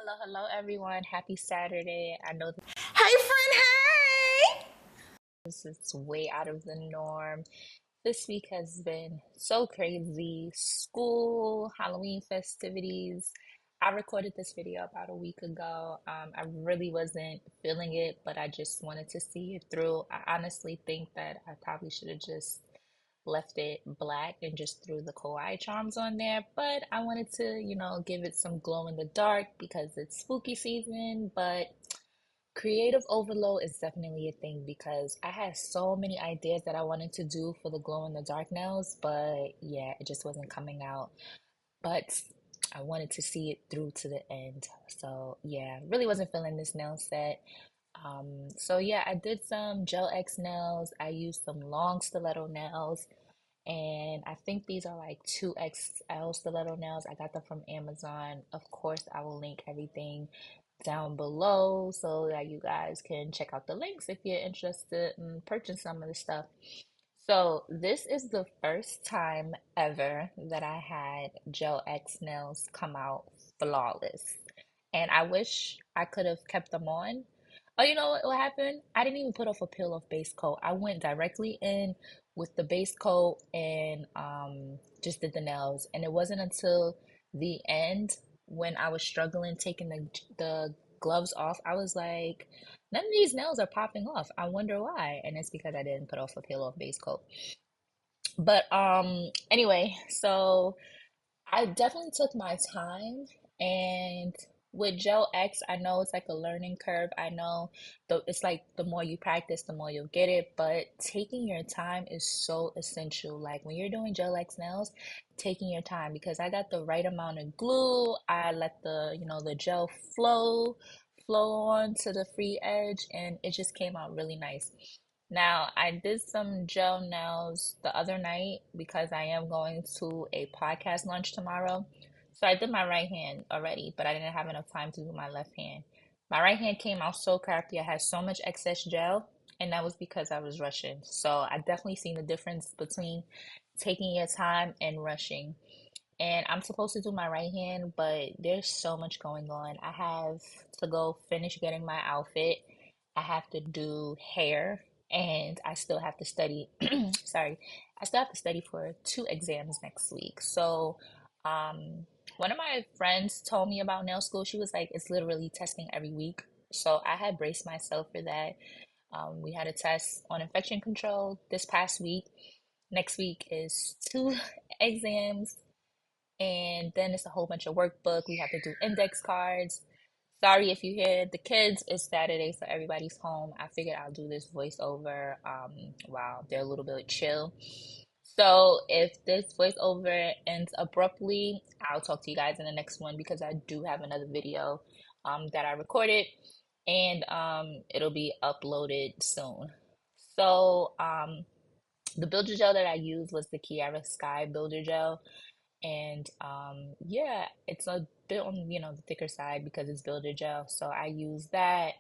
Hello, everyone. Happy Saturday. I know Hey, friend, hey! this is way out of the norm. This week has been so crazy. School, Halloween festivities. I recorded this video about a week ago. I really wasn't feeling it, but I just wanted to see it through. I honestly think that I probably should have just left it black and just threw the Kawaii charms on there, but I wanted to, give it some glow in the dark because it's spooky season, but creative overload is definitely a thing because I had so many ideas that I wanted to do for the glow in the dark nails, but yeah, it just wasn't coming out. But I wanted to see it through to the end. So yeah, really wasn't feeling this nail set. So yeah, I did some Gel X nails. I used some long stiletto nails, and I think these are like 2XL stiletto nails. I got them from Amazon. Of course, I will link everything down below so that you guys can check out the links if you're interested in purchasing some of the stuff. So, this is the first time ever that I had Gel X nails come out flawless. And I wish I could have kept them on. Oh, you know what happened? I didn't even put off a peel of base coat. I went directly in with the base coat and just did the nails. And it wasn't until the end when I was struggling taking the gloves off. I was like, none of these nails are popping off. I wonder why. And it's because I didn't put off a peel of base coat. But anyway, so I definitely took my time, and with Gel X, I know it's like a learning curve. I know it's like the more you practice, the more you'll get it, but taking your time is so essential. Like when you're doing Gel X nails, taking your time because I got the right amount of glue. I let the gel flow on to the free edge, and it just came out really nice. Now, I did some gel nails the other night because I am going to a podcast lunch tomorrow. So I did my right hand already, but I didn't have enough time to do my left hand. My right hand came out so crappy. I had so much excess gel, and that was because I was rushing. So I definitely seen the difference between taking your time and rushing. And I'm supposed to do my right hand, but there's so much going on. I have to go finish getting my outfit. I have to do hair, and I still have to study. Sorry, I still have to study for two exams next week. So, um, one of my friends told me about nail school. She was like, it's literally testing every week. So I had braced myself for that. We had a test on infection control this past week. Next week is two exams, and then it's a whole bunch of workbook. We have to do index cards. Sorry if you hear the kids. It's Saturday, so everybody's home. I figured I'll do this voiceover while they're a little bit chill. So if this voiceover ends abruptly, I'll talk to you guys in the next one because I do have another video that I recorded, and it'll be uploaded soon. So the builder gel that I used was the Kiara Sky builder gel. And yeah, it's a bit on, the thicker side because it's builder gel. So I use that.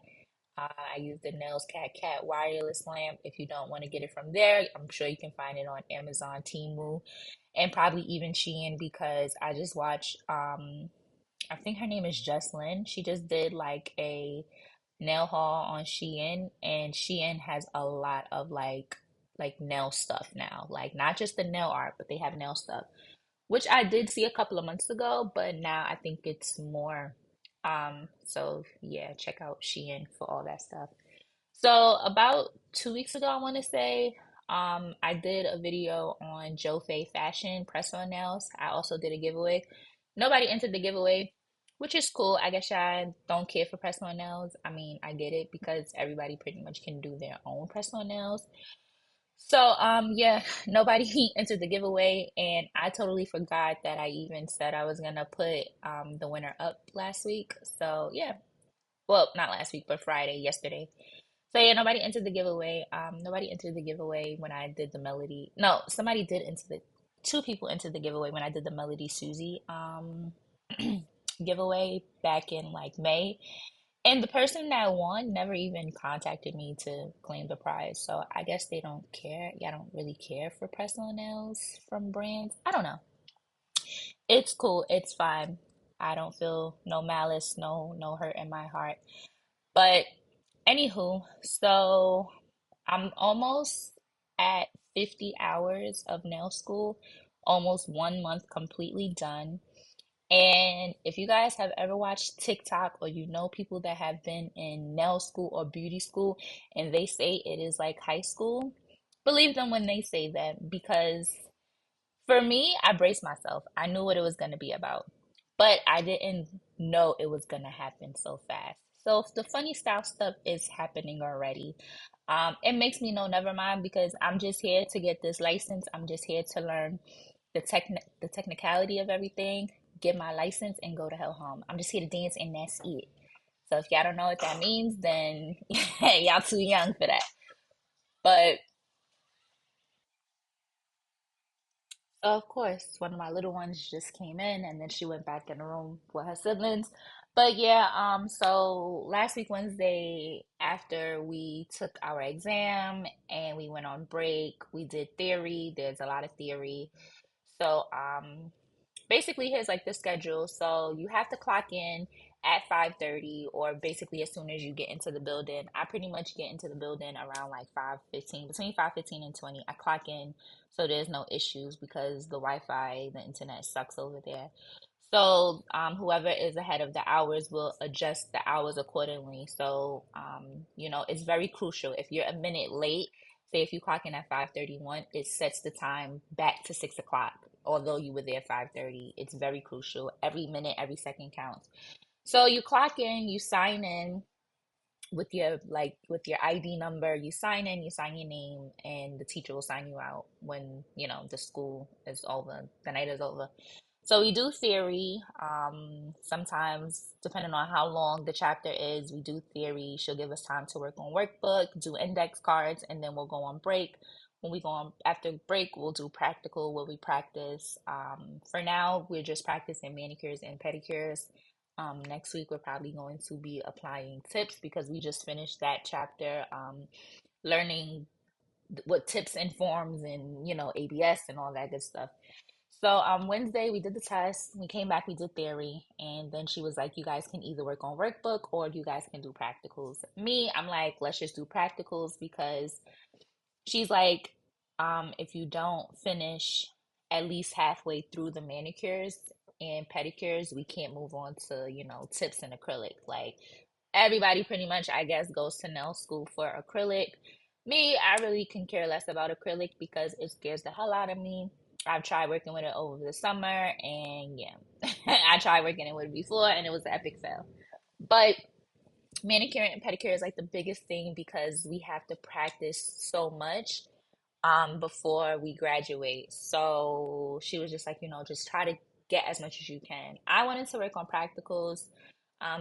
I use the Nails Cat wireless lamp. If you don't want to get it from there, I'm sure you can find it on Amazon, Temu, and probably even Shein because I just watched I think her name is Jesslyn. She just did like a nail haul on Shein, and Shein has a lot of like nail stuff now. Like not just the nail art, but they have nail stuff, which I did see a couple of months ago, but now I think it's more. So yeah, check out Shein for all that stuff. So about 2 weeks ago, I want to say, I did a video on Joe Fay Fashion press-on nails. I also did a giveaway. Nobody entered the giveaway, which is cool. I guess I don't care for press-on nails. I mean, I get it because everybody pretty much can do their own press-on nails. So, yeah, nobody entered the giveaway, and I totally forgot that I even said I was gonna put the winner up last week. So, yeah, well, not last week, but Friday, yesterday. So, yeah, nobody entered the giveaway. Nobody entered the giveaway when I did the Melody. No, somebody did enter the two people entered the giveaway when I did the Melody Susie giveaway back in like May. And the person that won never even contacted me to claim the prize. So I guess they don't care. Yeah, I don't really care for press-on nails from brands. I don't know. It's cool. It's fine. I don't feel no malice, no hurt in my heart. But anywho, so I'm almost at 50 hours of nail school, almost 1 month completely done. And if you guys have ever watched TikTok or you know people that have been in nail school or beauty school and they say it is like high school, believe them when they say that because for me, I braced myself. I knew what it was going to be about, but I didn't know it was going to happen so fast. So if the funny style stuff is happening already, it makes me know never mind because I'm just here to get this license. I'm just here to learn the technicality of everything, get my license, and go to hell home. I'm just here to dance, and that's it. So if y'all don't know what that means, then y'all too young for that. But of course, one of my little ones just came in and then she went back in the room with her siblings. But yeah, so last week Wednesday, after we took our exam and we went on break, we did theory. There's a lot of theory. So, basically here's like the schedule. So you have to clock in at 5:30 or basically as soon as you get into the building. I pretty much get into the building around like 5:15, between 5:15 and 20. I clock in so there's no issues because the Wi-Fi, the internet sucks over there. So whoever is ahead of the hours will adjust the hours accordingly. So it's very crucial. If you're a minute late, say if you clock in at 5:31, it sets the time back to 6 o'clock. Although you were there 5:30, it's very crucial. Every minute, every second counts. So you clock in, you sign in with your ID number, you sign in, you sign your name, and the teacher will sign you out when, the school is over, the night is over. So we do theory. Sometimes, depending on how long the chapter is, we do theory. She'll give us time to work on workbook, do index cards, and then we'll go on break. When we go on after break, we'll do practical where we practice. For now, we're just practicing manicures and pedicures. Next week, we're probably going to be applying tips because we just finished that chapter, learning what tips and forms and, ABS and all that good stuff. So Wednesday we did the test. We came back, we did theory, and then she was like, "You guys can either work on workbook or you guys can do practicals." Me, I'm like, "Let's just do practicals," because she's like, if you don't finish at least halfway through the manicures and pedicures, we can't move on to, tips and acrylic. Like everybody pretty much, I guess, goes to nail school for acrylic. Me, I really can care less about acrylic because it scares the hell out of me. I've tried working with it over the summer, and yeah, I tried working with it before, and it was an epic fail. But manicure and pedicure is like the biggest thing because we have to practice so much before we graduate. So she was just like, just try to get as much as you can. I wanted to work on practicals.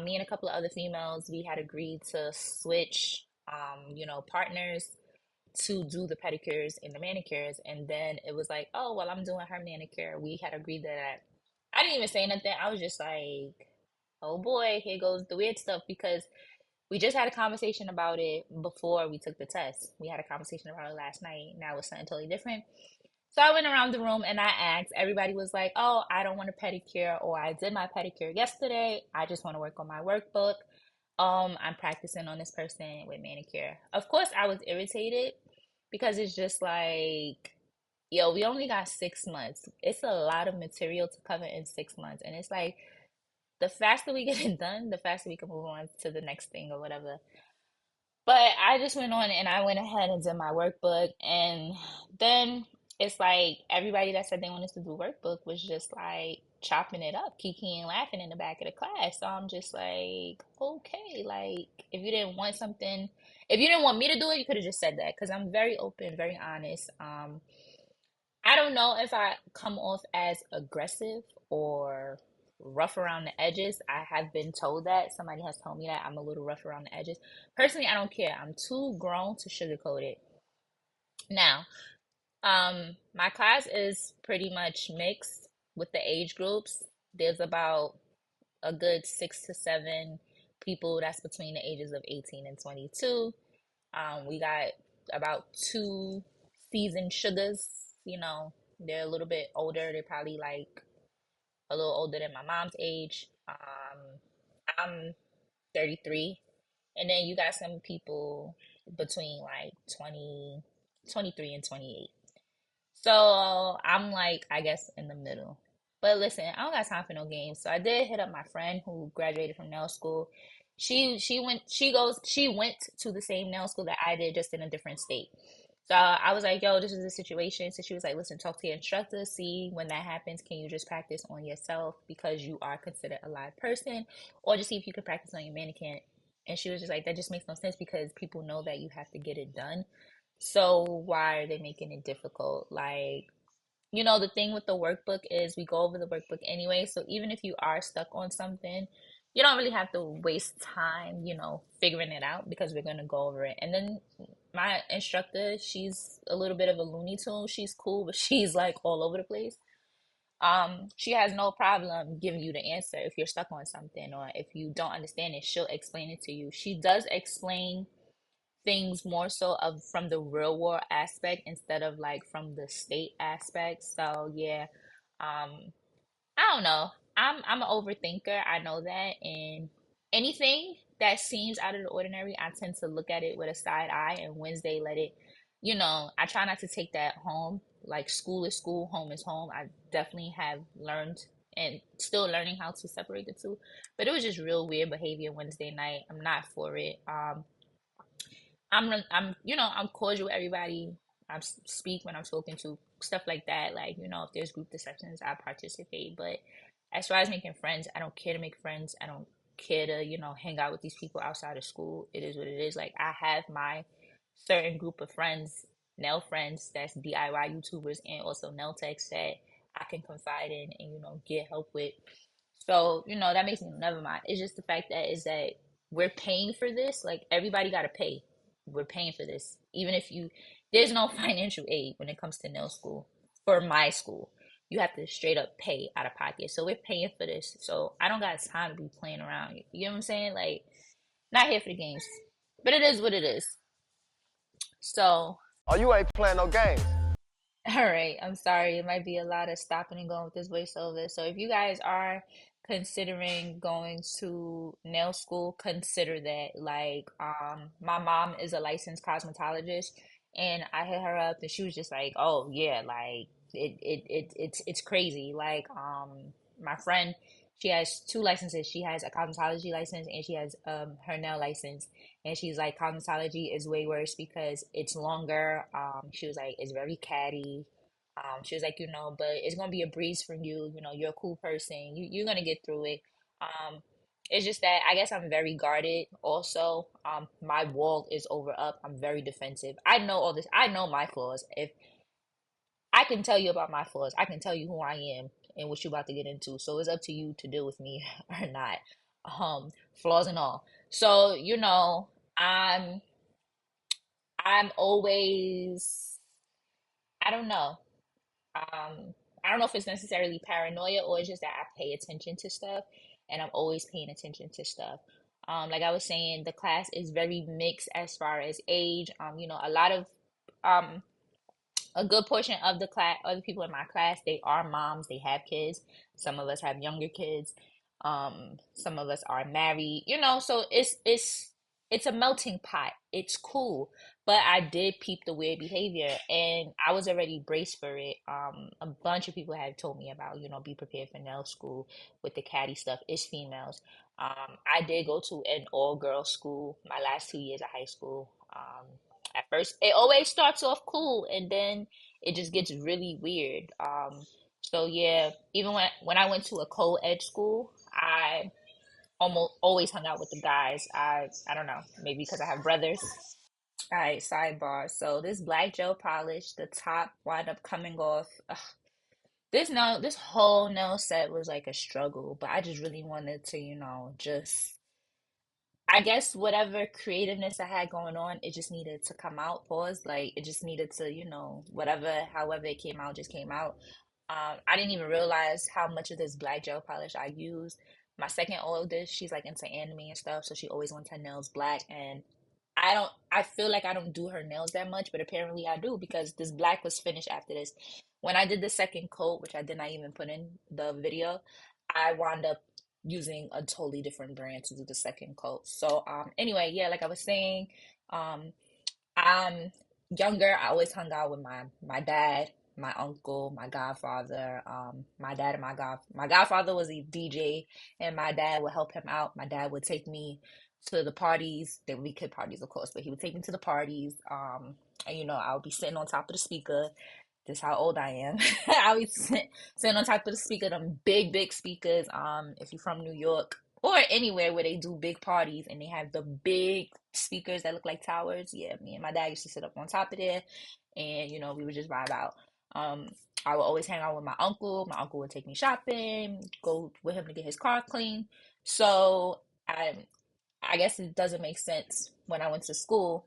Me and a couple of other females, we had agreed to switch, partners to do the pedicures and the manicures. And then it was like, oh, well, I'm doing her manicure. We had agreed that I didn't even say nothing. I was just like, oh boy, here goes the weird stuff because we just had a conversation about it before we took the test. We had a conversation about it last night. Now it's something totally different. So I went around the room and I asked. Everybody was like, "Oh, I don't want a pedicure," or "I did my pedicure yesterday. I just want to work on my workbook. I'm practicing on this person with manicure." Of course, I was irritated because it's just like, yo, we only got 6 months. It's a lot of material to cover in 6 months, and it's like the faster we get it done, the faster we can move on to the next thing or whatever. But I just went on and I went ahead and did my workbook. And then it's like everybody that said they wanted to do workbook was just like chopping it up, kiki and laughing in the back of the class. So I'm just like, okay, like if you didn't want me to do it, you could have just said that because I'm very open, very honest. I don't know if I come off as aggressive or rough around the edges. I have been told that. Somebody has told me that I'm a little rough around the edges. Personally, I don't care. I'm too grown to sugarcoat it. Now, my class is pretty much mixed with the age groups. There's about a good 6 to 7 people that's between the ages of 18 and 22. We got about two seasoned sugars, they're a little bit older. They're probably like a little older than my mom's age. I'm 33. And then you got some people between like 20, 23 and 28. So I'm like, I guess in the middle. But listen, I don't got time for no games. So I did hit up my friend who graduated from nail school. She went to the same nail school that I did, just in a different state. So I was like, yo, this is the situation. So she was like, listen, talk to your instructor, see when that happens, can you just practice on yourself because you are considered a live person, or just see if you could practice on your mannequin. And she was just like, that just makes no sense because people know that you have to get it done. So why are they making it difficult? Like, the thing with the workbook is we go over the workbook anyway. So even if you are stuck on something, you don't really have to waste time, figuring it out because we're going to go over it. And then my instructor, she's a little bit of a Looney Tune. She's cool, but she's like all over the place. She has no problem giving you the answer if you're stuck on something or if you don't understand it, she'll explain it to you. She does explain things more so of from the real world aspect instead of like from the state aspect. So yeah, um, I don't know. I'm an overthinker. I know that, and anything that seems out of the ordinary, I tend to look at it with a side eye. And Wednesday, let it, I try not to take that home. Like school is school, home is home. I definitely have learned and still learning how to separate the two. But it was just real weird behavior Wednesday night. I'm not for it. I'm cordial with everybody. Speak when I'm spoken to, stuff like that. Like, if there's group discussions, I participate. But as far as making friends, I don't care to make friends. I don't care to, hang out with these people outside of school. It is what it is. Like, I have my certain group of friends, nail friends, that's DIY YouTubers and also nail techs that I can confide in and, get help with. So, that makes me never mind. It's just the fact that is that we're paying for this. Like everybody gotta pay. We're paying for this. Even if there's no financial aid when it comes to nail school. For my school. You have to straight up pay out of pocket. So we're paying for this. So I don't got time to be playing around. You know what I'm saying? Like, not here for the games. But it is what it is. So Oh, you ain't playing no games. all right, I'm sorry. It might be a lot of stopping and going with this voiceover. So if you guys are considering going to nail school, consider that. Like, my mom is a licensed cosmetologist, and I hit her up, and she was just like, "Oh yeah, like it's crazy." Like, my friend, she has two licenses. She has a cosmetology license, and she has her nail license. And she's like, cosmetology is way worse because it's longer. She was like, it's very catty. She was like, but it's gonna be a breeze for you. You're a cool person. You're gonna get through it. Um, it's just that I guess I'm very guarded. Also, my wall is over up. I'm very defensive. I know all this. I know my flaws. If I can tell you about my flaws, I can tell you who I am and what you're about to get into. So it's up to you to deal with me or not. Flaws and all. So, I'm I'm always, I don't know. I don't know if it's necessarily paranoia or it's just that I pay attention to stuff and I'm always paying attention to stuff. Like I was saying, the class is very mixed as far as age. A lot of um a good portion of the class, other people in my class, they are moms, they have kids. Some of us have younger kids. Some of us are married, so it's a melting pot. It's cool. But I did peep the weird behavior and I was already braced for it. A bunch of people have told me about, be prepared for nail school with the catty stuff. It's females. I did go to an all-girls school my last 2 years of high school. At first, it always starts off cool and then it just gets really weird. So yeah, even when I went to a co-ed school, I almost always hung out with the guys. I don't know, maybe because I have brothers. All right, sidebar. So this black gel polish, the top wound up coming off. Ugh, this whole nail set was like a struggle, but I just really wanted to, just I guess whatever creativeness I had going on, it just needed to come out. Pause. Like it just needed to, however it came out, just came out. I didn't even realize how much of this black gel polish I used. My second oldest, she's like into anime and stuff, so she always wants her nails black. And I feel like I don't do her nails that much, but apparently I do because this black was finished after this. when I did the second coat, which I did not even put in the video, I wound up using a totally different brand to do the second coat. So anyway, yeah, like I was saying, um I'm younger. I always hung out with my dad, my uncle, my godfather. My dad and my godfather was a DJ, and my dad would help him out. My dad would take me to the parties. They would be kid parties, of course, but he would take me to the parties. And I would be sitting on top of the speaker. This how old I am. I was sitting on top of the speaker, them big, big speakers. If you're from New York or anywhere where they do big parties and they have the big speakers that look like towers, yeah, me and my dad used to sit up on top of there, and we would just vibe out. Um, I would always hang out with my uncle. My uncle would take me shopping, go with him to get his car clean. So I guess it doesn't make sense when I went to school.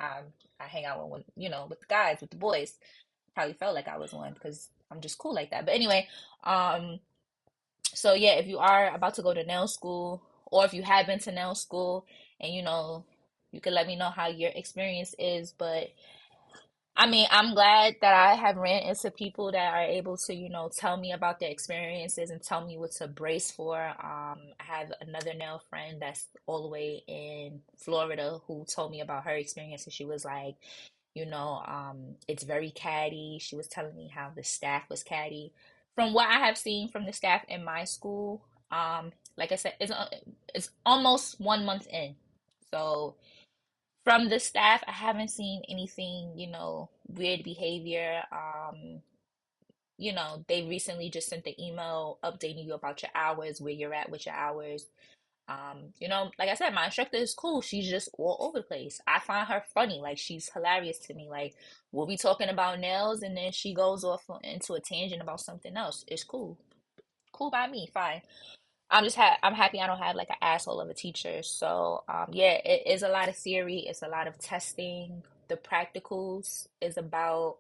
Um, I hang out with with the guys, with the boys. Probably felt like I was one because I'm just cool like that. But anyway, um, so yeah, if you are about to go to nail school, or if you have been to nail school, and you can let me know how your experience is. But I mean, I'm glad that I have ran into people that are able to, tell me about their experiences and tell me what to brace for. I have another nail friend that's all the way in Florida who told me about her experience, and she was like, it's very catty. She was telling me how the staff was catty. From what I have seen from the staff in my school, like I said, it's almost 1 month in. So from the staff, I haven't seen anything, weird behavior. They recently just sent the email updating you about your hours, where you're at with your hours. Like I said, my instructor is cool. She's just all over the place. I find her funny. Like, she's hilarious to me. Like, we'll be talking about nails and then she goes off into a tangent about something else. It's cool. Cool by me. Fine. I'm happy I don't have like an asshole of a teacher. So, yeah, it is a lot of theory. It's a lot of testing. The practicals is about,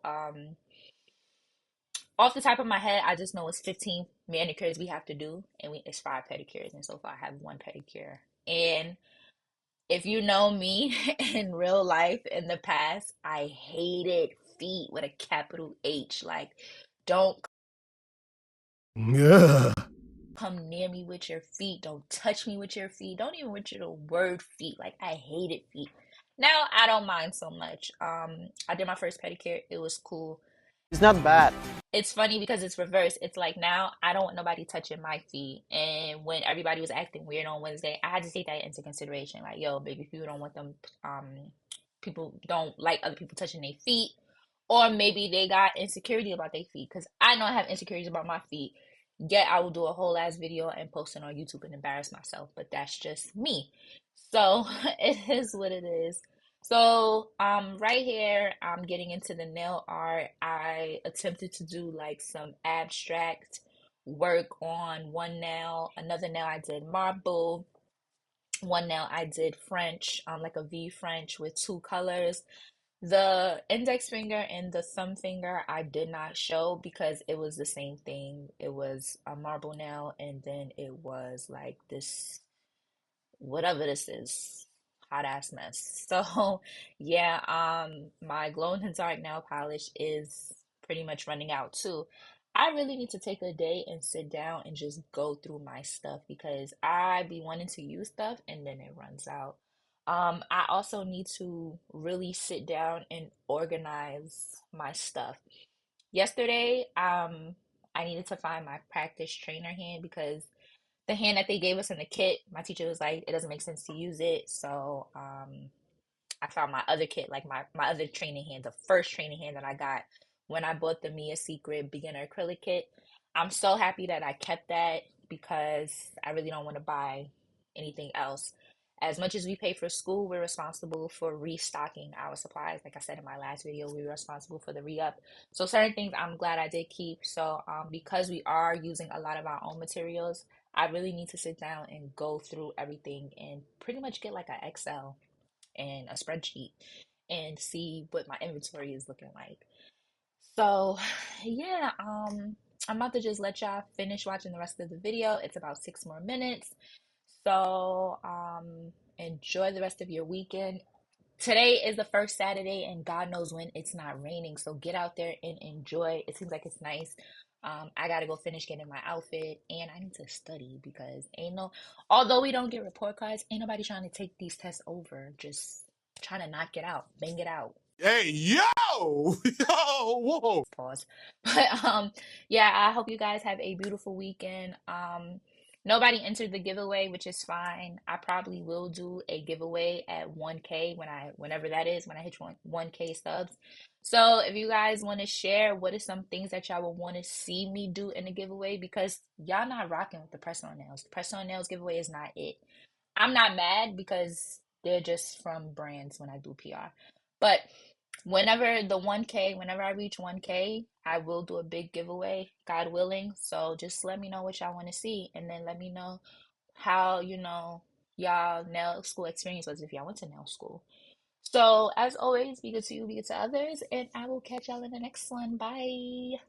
off the top of my head, I just know it's 15 manicures we have to do, and it's 5 pedicures, and so far I have 1 pedicure. And if you know me in real life in the past, I hated feet with a capital H. Like, don't Yeah. come near me with your feet. Don't touch me with your feet. Don't even with your word feet. Like, I hated feet. Now I don't mind so much. I did my first pedicure. It was cool. It's not bad. It's funny because it's reversed. It's like, now I don't want nobody touching my feet. And when everybody was acting weird on Wednesday, I had to take that into consideration. Like, yo, baby, people don't want them, people don't like other people touching their feet. Or maybe they got insecurity about their feet. Because I know I have insecurities about my feet. Yet I will do a whole ass video and post it on YouTube and embarrass myself. But that's just me. So it is what it is. So, right here, I'm getting into the nail art. I attempted to do like some abstract work on one nail. Another nail I did marble. One nail I did French, like a V French with 2 colors. The index finger and the thumb finger I did not show because it was the same thing. It was a marble nail, and then it was like this, whatever this is, hot ass mess. So yeah, my glow in the dark nail polish is pretty much running out too. I really need to take a day and sit down and just go through my stuff because I be wanting to use stuff and then it runs out. I also need to really sit down and organize my stuff. Yesterday, I needed to find my practice trainer hand because the hand that they gave us in the kit, my teacher was like, it doesn't make sense to use it. So I found my other kit, like my other training hand, the first training hand that I got when I bought the Mia Secret beginner acrylic kit. I'm so happy that I kept that because I really don't want to buy anything else. As much as we pay for school, we're responsible for restocking our supplies. Like I said in my last video, we were responsible for the re-up. So certain things I'm glad I did keep. So because we are using a lot of our own materials, I really need to sit down and go through everything and pretty much get like an Excel and a spreadsheet and see what my inventory is looking like. So, yeah, I'm about to just let y'all finish watching the rest of the video. It's about 6 more minutes. So, enjoy the rest of your weekend. Today is the first Saturday, and God knows when it's not raining. So get out there and enjoy. It seems like it's nice. I gotta go finish getting my outfit, and I need to study because although we don't get report cards, ain't nobody trying to take these tests over. Just trying to knock it out, bang it out. Hey, yo! Yo, whoa! Pause. But yeah, I hope you guys have a beautiful weekend. Nobody entered the giveaway, which is fine. I probably will do a giveaway at 1K whenever that is, when I hit 1K subs. So if you guys want to share what are some things that y'all would want to see me do in the giveaway, because y'all not rocking with the press on nails. The press on nails giveaway is not it. I'm not mad because they're just from brands when I do PR. But whenever I reach 1K, I will do a big giveaway, God willing. So just let me know what y'all want to see, and then let me know how, y'all nail school experience was if y'all went to nail school. So as always, be good to you, be good to others, and I will catch y'all in the next one. Bye.